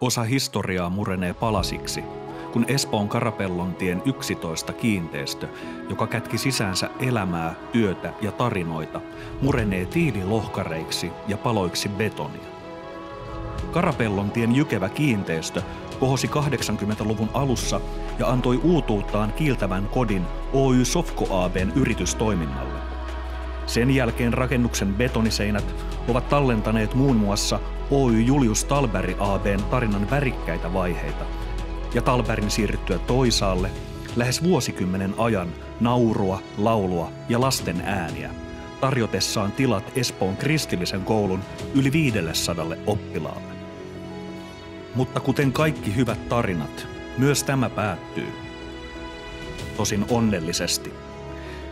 Osa historiaa murenee palasiksi, kun Espoon Karapellontien 11 kiinteistö, joka kätki sisäänsä elämää, työtä ja tarinoita, murenee tiililohkareiksi ja paloiksi betonia. Karapellontien jykevä kiinteistö kohosi 80-luvun alussa ja antoi uutuuttaan kiiltävän kodin Oy Sofco AB:n yritystoiminnalle. Sen jälkeen rakennuksen betoniseinät ovat tallentaneet muun muassa Oy Julius Tallberg AB:n tarinan värikkäitä vaiheita, ja Tallbergin siirryttyä toisaalle lähes vuosikymmenen ajan naurua, laulua ja lasten ääniä, tarjotessaan tilat Espoon kristillisen koulun yli 500 oppilaalle. Mutta kuten kaikki hyvät tarinat, myös tämä päättyy. Tosin onnellisesti,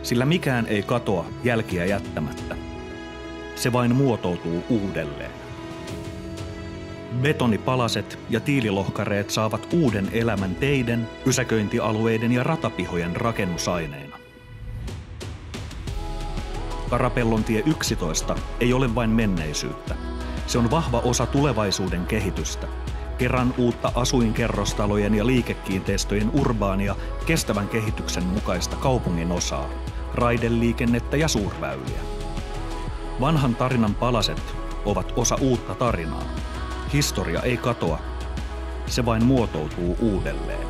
sillä mikään ei katoa jälkiä jättämättä. Se vain muotoutuu uudelleen. Betonipalaset ja tiililohkareet saavat uuden elämän teiden, pysäköintialueiden ja ratapihojen rakennusaineina. Karapellontie 11 ei ole vain menneisyyttä. Se on vahva osa tulevaisuuden kehitystä. Kerran uutta asuinkerrostalojen ja liikekiinteistöjen urbaania kestävän kehityksen mukaista kaupungin osaa, raideliikennettä ja suurväyliä. Vanhan tarinan palaset ovat osa uutta tarinaa. Historia ei katoa, se vain muotoutuu uudelleen.